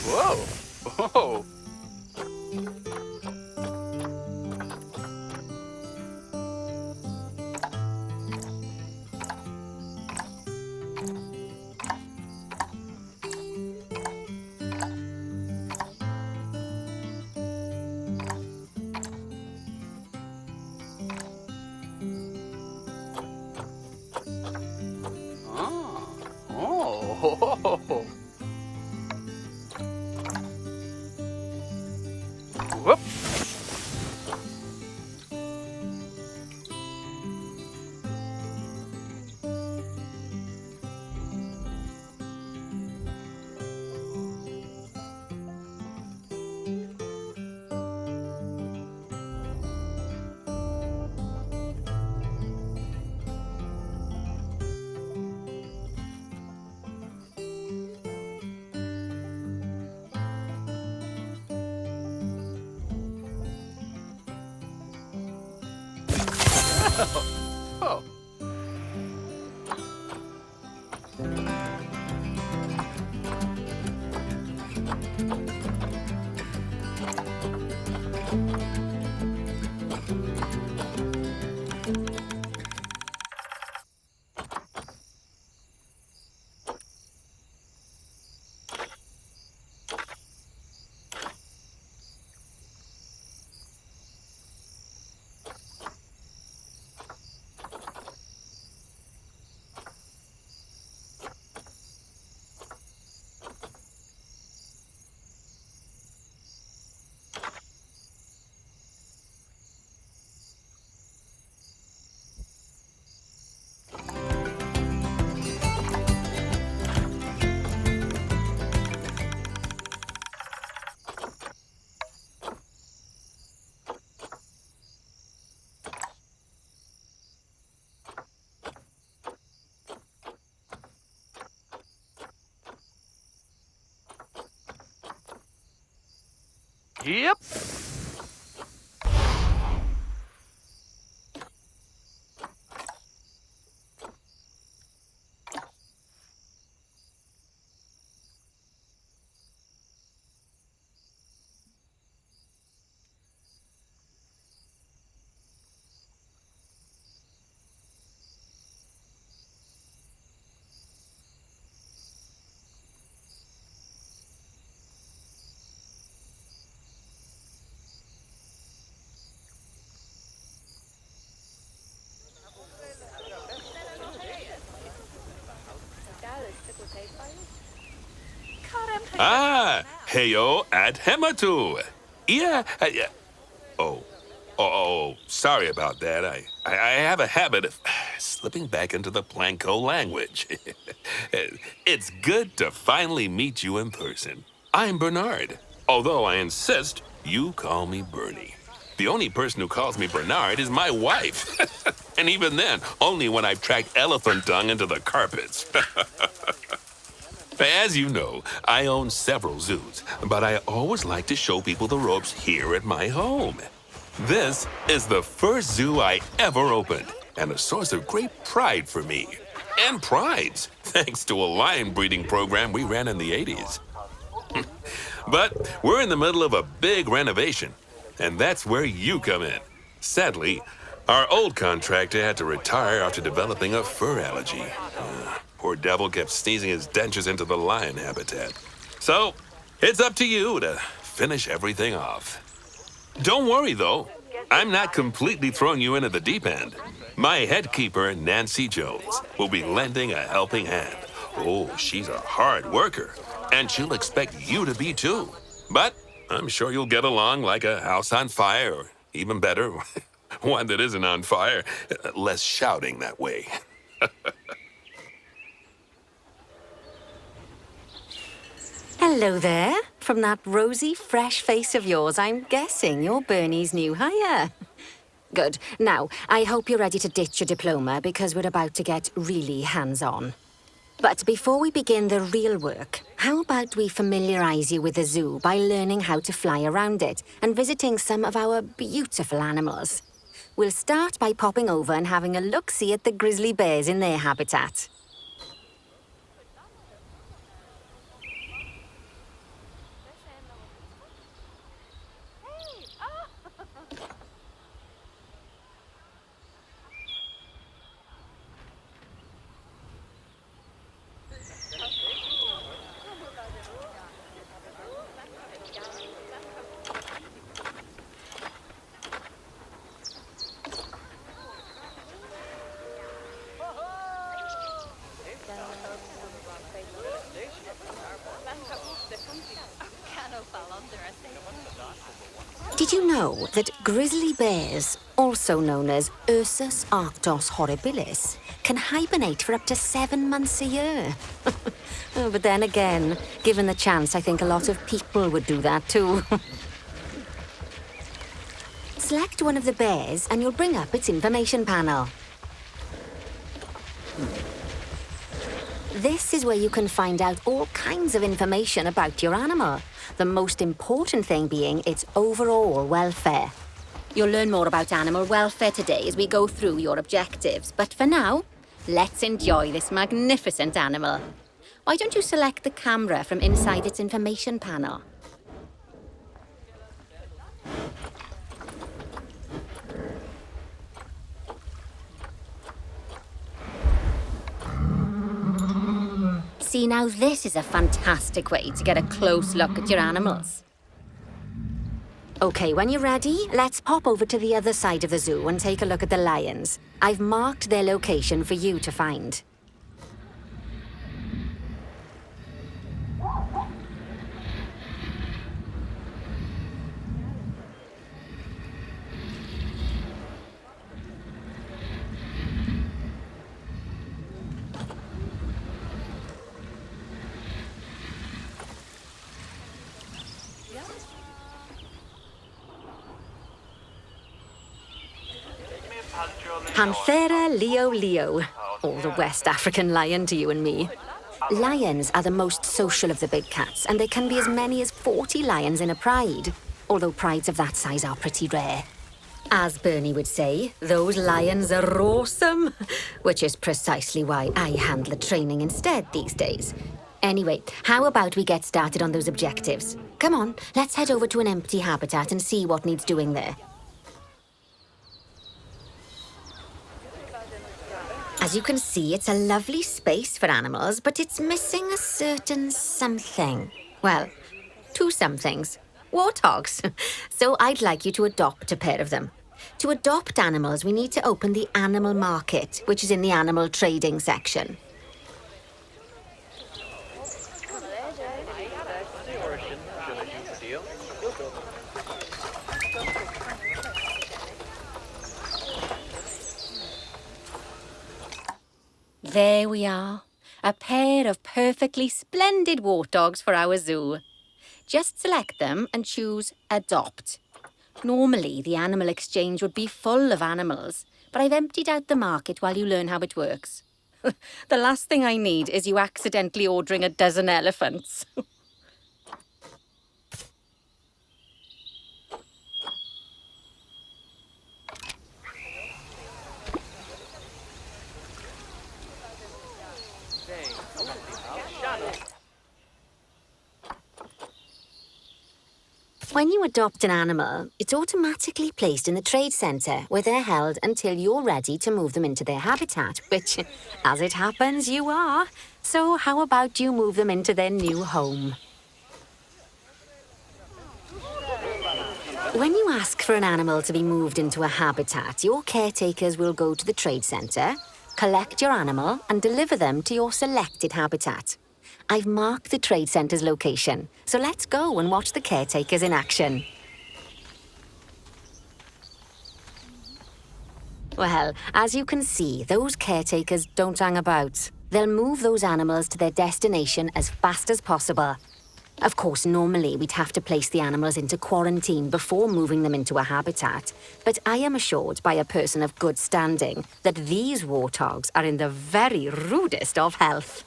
Whoa! Oh! Oh! Oh! Whoop! Oh! Yep! Ah, heyo ad hematu. Yeah. Oh, sorry about that. I have a habit of slipping back into the Planko language. It's good to finally meet you in person. I'm Bernard, although I insist you call me Bernie. The only person who calls me Bernard is my wife. And even then, only when I've tracked elephant dung into the carpets. As you know, I own several zoos, but I always like to show people the ropes here at my home. This is the first zoo I ever opened, and a source of great pride for me. And prides, thanks to a lion breeding program we ran in the 80s. But we're in the middle of a big renovation, and that's where you come in. Sadly, our old contractor had to retire after developing a fur allergy. poor devil kept sneezing his dentures into the lion habitat. So, it's up to you to finish everything off. Don't worry, though. I'm not completely throwing you into the deep end. My head keeper, Nancy Jones, will be lending a helping hand. Oh, she's a hard worker, and she'll expect you to be too. But I'm sure you'll get along like a house on fire, or even better, one that isn't on fire. Less shouting that way. Hello there. From that rosy, fresh face of yours, I'm guessing you're Bernie's new hire. Good. Now, I hope you're ready to ditch your diploma because we're about to get really hands-on. But before we begin the real work, how about we familiarize you with the zoo by learning how to fly around it and visiting some of our beautiful animals? We'll start by popping over and having a look-see at the grizzly bears in their habitat. Did you know that grizzly bears, also known as Ursus arctos horribilis, can hibernate for up to 7 months a year? Oh, but then again, given the chance, I think a lot of people would do that too. Select one of the bears and you'll bring up its information panel. This is where you can find out all kinds of information about your animal. The most important thing being its overall welfare. You'll learn more about animal welfare today as we go through your objectives. But for now, let's enjoy this magnificent animal. Why don't you select the camera from inside its information panel? See, now this is a fantastic way to get a close look at your animals. Okay, when you're ready, let's pop over to the other side of the zoo and take a look at the lions. I've marked their location for you to find. Panthera leo leo, or the West African lion to you and me. Lions are the most social of the big cats, and there can be as many as 40 lions in a pride, although prides of that size are pretty rare. As Bernie would say, those lions are awesome, which is precisely why I handle the training instead these days. Anyway, how about we get started on those objectives? Come on, let's head over to an empty habitat and see what needs doing there. As you can see, it's a lovely space for animals, but it's missing a certain something. Well, 2 somethings. Warthogs. So I'd like you to adopt a pair of them. To adopt animals, we need to open the animal market, which is in the animal trading section. There we are, a pair of perfectly splendid warthogs for our zoo. Just select them and choose Adopt. Normally, the animal exchange would be full of animals, but I've emptied out the market while you learn how it works. The last thing I need is you accidentally ordering a dozen elephants. When you adopt an animal, it's automatically placed in the trade centre where they're held until you're ready to move them into their habitat, which, as it happens, you are. So how about you move them into their new home? When you ask for an animal to be moved into a habitat, your caretakers will go to the trade centre, collect your animal and deliver them to your selected habitat. I've marked the trade centre's location, so let's go and watch the caretakers in action. Well, as you can see, those caretakers don't hang about. They'll move those animals to their destination as fast as possible. Of course, normally we'd have to place the animals into quarantine before moving them into a habitat, but I am assured by a person of good standing that these warthogs are in the very rudest of health.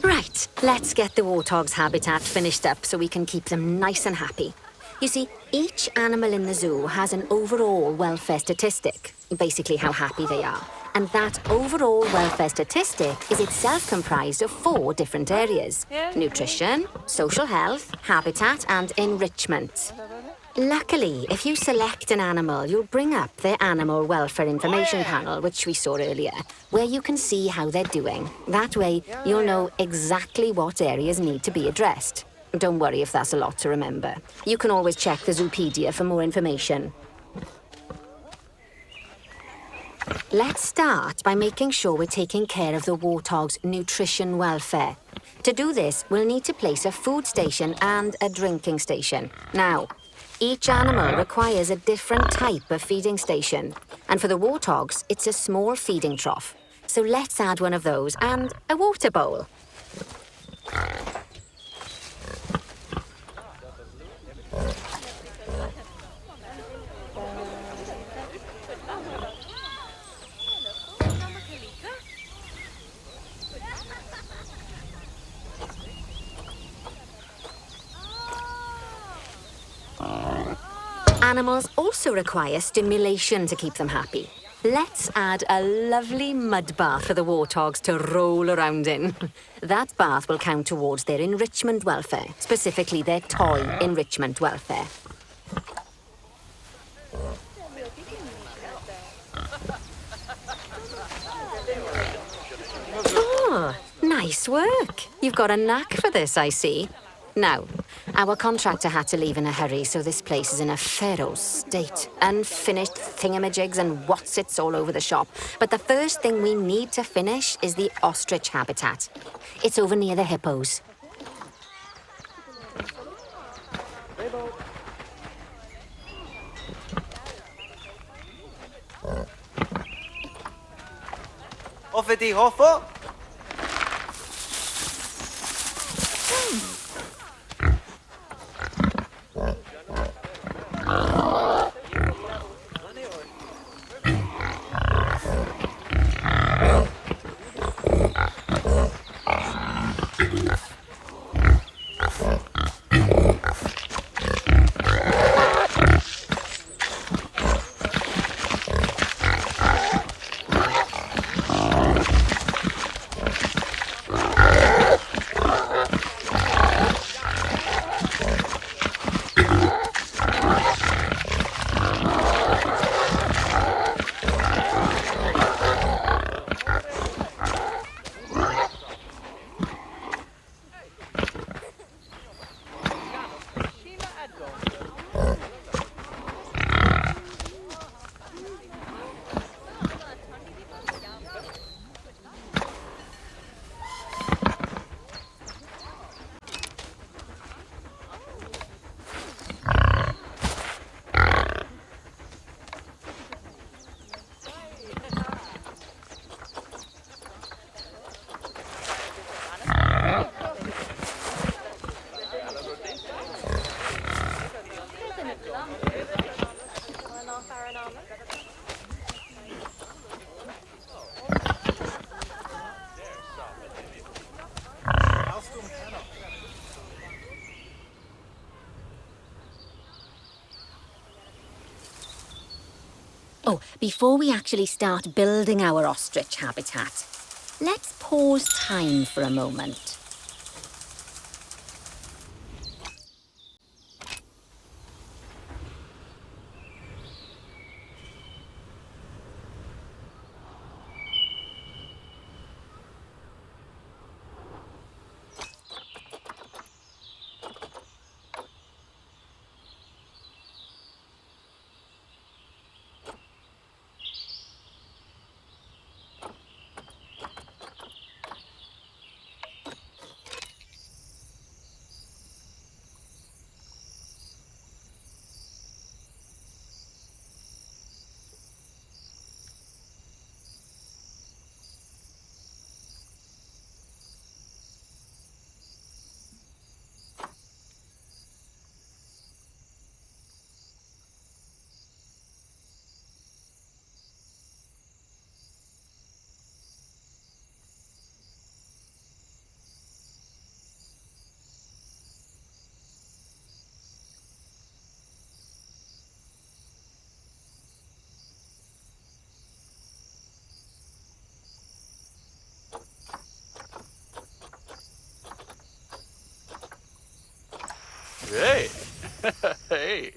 Right, let's get the warthog's habitat finished up so we can keep them nice and happy. You see, each animal in the zoo has an overall welfare statistic, basically how happy they are. And that overall welfare statistic is itself comprised of 4 different areas: nutrition, social health, habitat, and enrichment. Luckily, if you select an animal, you'll bring up their animal welfare information panel, which we saw earlier, where you can see how they're doing. That way, you'll know exactly what areas need to be addressed. Don't worry if that's a lot to remember. You can always check the Zoopedia for more information. Let's start by making sure we're taking care of the warthog's nutrition welfare. To do this, we'll need to place a food station and a drinking station. Now, each animal requires a different type of feeding station. And for the warthogs, it's a small feeding trough. So let's add one of those and a water bowl. Animals also require stimulation to keep them happy. Let's add a lovely mud bath for the warthogs to roll around in. That bath will count towards their enrichment welfare, specifically their toy enrichment welfare. Oh, nice work. You've got a knack for this, I see. Now, our contractor had to leave in a hurry, so this place is in a fair old state. Unfinished thingamajigs and whatsits all over the shop. But the first thing we need to finish is the ostrich habitat. It's over near the hippos. Hoffeti hoffo! Oh, before we actually start building our ostrich habitat, let's pause time for a moment. Hey. Hey.